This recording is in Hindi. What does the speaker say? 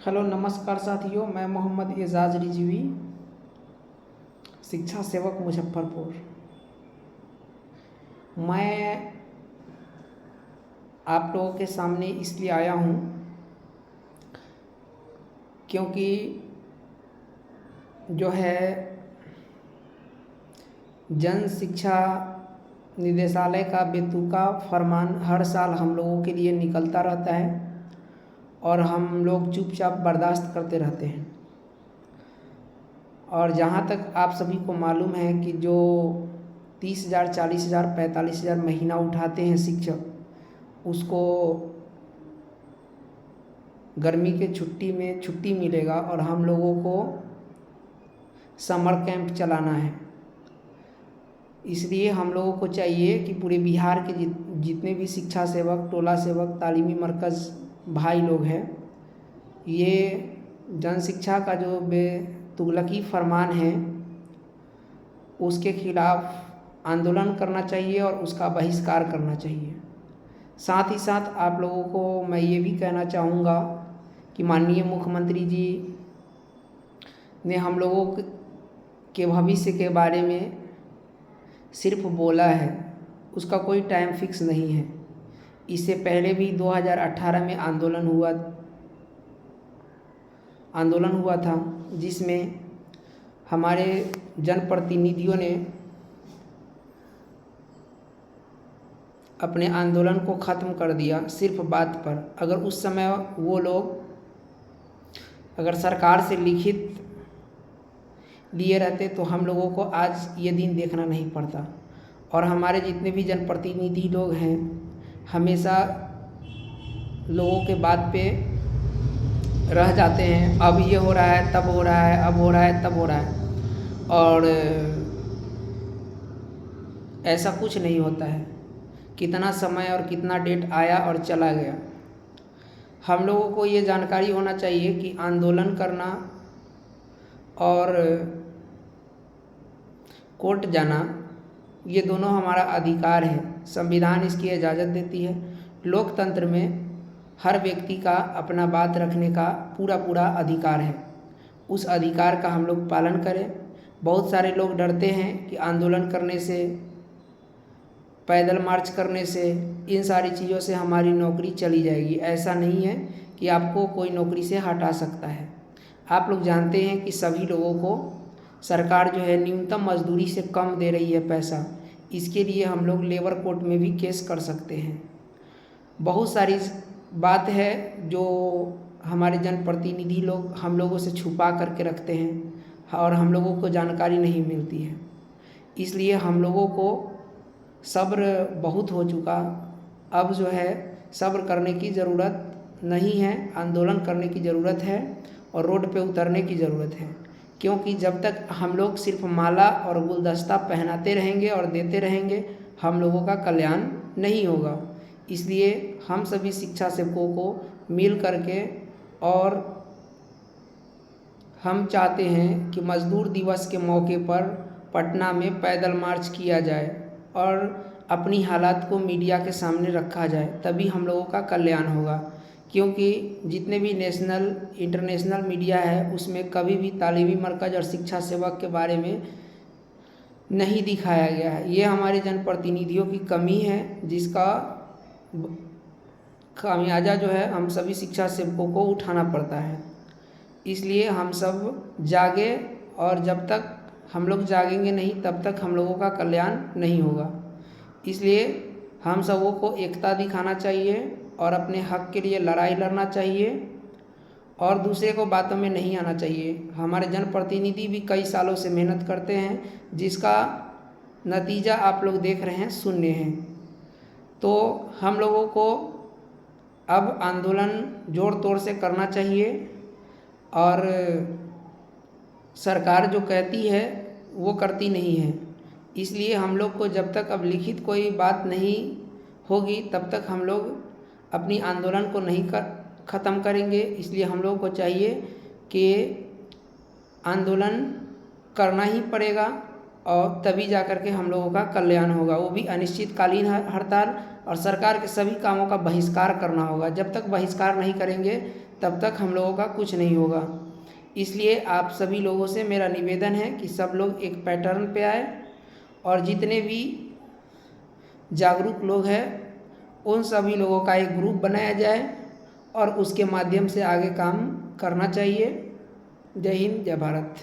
हेलो नमस्कार साथियों, मैं मोहम्मद एजाज रिजवी, शिक्षा सेवक मुजफ्फरपुर। मैं आप लोगों के सामने इसलिए आया हूँ क्योंकि जो है जन शिक्षा निदेशालय का बेतुका फरमान हर साल हम लोगों के लिए निकलता रहता है और हम लोग चुपचाप बर्दाश्त करते रहते हैं। और जहाँ तक आप सभी को मालूम है कि जो 30,000, 40,000, 45,000 महीना उठाते हैं शिक्षक, उसको गर्मी के छुट्टी में छुट्टी मिलेगा और हम लोगों को समर कैंप चलाना है। इसलिए हम लोगों को चाहिए कि पूरे बिहार के जितने भी शिक्षा सेवक, टोला सेवक, तालीमी मरकज़ भाई लोग हैं, ये जन शिक्षा का जो बेतुगलकी फरमान है उसके खिलाफ आंदोलन करना चाहिए और उसका बहिष्कार करना चाहिए। साथ ही साथ आप लोगों को मैं ये भी कहना चाहूँगा कि माननीय मुख्यमंत्री जी ने हम लोगों के भविष्य के बारे में सिर्फ बोला है, उसका कोई टाइम फिक्स नहीं है। इससे पहले भी 2018 में आंदोलन हुआ था, जिसमें हमारे जनप्रतिनिधियों ने अपने आंदोलन को ख़त्म कर दिया सिर्फ बात पर। अगर उस समय वो लोग अगर सरकार से लिखित लिए रहते तो हम लोगों को आज ये दिन देखना नहीं पड़ता। और हमारे जितने भी जनप्रतिनिधि लोग हैं हमेशा लोगों के बात पे रह जाते हैं, अब ये हो रहा है, तब हो रहा है, अब हो रहा है, तब हो रहा है, और ऐसा कुछ नहीं होता है। कितना समय और कितना डेट आया और चला गया। हम लोगों को ये जानकारी होना चाहिए कि आंदोलन करना और कोर्ट जाना ये दोनों हमारा अधिकार है। संविधान इसकी इजाज़त देती है। लोकतंत्र में हर व्यक्ति का अपना बात रखने का पूरा अधिकार है। उस अधिकार का हम लोग पालन करें। बहुत सारे लोग डरते हैं कि आंदोलन करने से, पैदल मार्च करने से, इन सारी चीज़ों से हमारी नौकरी चली जाएगी। ऐसा नहीं है कि आपको कोई नौकरी से हटा सकता है। आप लोग जानते हैं कि सभी लोगों को सरकार जो है न्यूनतम मजदूरी से कम दे रही है पैसा। इसके लिए हम लोग लेबर कोर्ट में भी केस कर सकते हैं। बहुत सारी बात है जो हमारे जनप्रतिनिधि लोग हम लोगों से छुपा करके रखते हैं और हम लोगों को जानकारी नहीं मिलती है। इसलिए हम लोगों को सब्र बहुत हो चुका। अब जो है सब्र करने की ज़रूरत नहीं है, आंदोलन करने की ज़रूरत है और रोड पे उतरने की ज़रूरत है। क्योंकि जब तक हम लोग सिर्फ माला और गुलदस्ता पहनाते रहेंगे और देते रहेंगे, हम लोगों का कल्याण नहीं होगा। इसलिए हम सभी शिक्षा सेवकों को मिल करके, और हम चाहते हैं कि मज़दूर दिवस के मौके पर पटना में पैदल मार्च किया जाए और अपनी हालात को मीडिया के सामने रखा जाए, तभी हम लोगों का कल्याण होगा। क्योंकि जितने भी नेशनल इंटरनेशनल मीडिया है उसमें कभी भी तालीमी मरकज़ और शिक्षा सेवक के बारे में नहीं दिखाया गया है। ये हमारे जनप्रतिनिधियों की कमी है, जिसका खामियाजा जो है हम सभी शिक्षा सेवकों को उठाना पड़ता है। इसलिए हम सब जागे, और जब तक हम लोग जागेंगे नहीं तब तक हम लोगों का कल्याण नहीं होगा। इसलिए हम सबों को एकता दिखाना चाहिए और अपने हक के लिए लड़ाई लड़ना चाहिए और दूसरे को बातों में नहीं आना चाहिए। हमारे जनप्रतिनिधि भी कई सालों से मेहनत करते हैं, जिसका नतीजा आप लोग देख रहे हैं, शून्य है। तो हम लोगों को अब आंदोलन जोर तोड़ से करना चाहिए और सरकार जो कहती है वो करती नहीं है। इसलिए हम लोग को जब तक अब लिखित कोई बात नहीं होगी तब तक हम लोग अपनी आंदोलन को नहीं ख़त्म करेंगे। इसलिए हम लोग को चाहिए कि आंदोलन करना ही पड़ेगा और तभी जा कर के हम लोगों का कल्याण होगा। वो भी अनिश्चितकालीन हड़ताल, और सरकार के सभी कामों का बहिष्कार करना होगा। जब तक बहिष्कार नहीं करेंगे तब तक हम लोगों का कुछ नहीं होगा। इसलिए आप सभी लोगों से मेरा निवेदन है कि सब लोग एक पैटर्न पे आए और जितने भी जागरूक लोग हैं उन सभी लोगों का एक ग्रुप बनाया जाए और उसके माध्यम से आगे काम करना चाहिए। जय हिंद, जय भारत।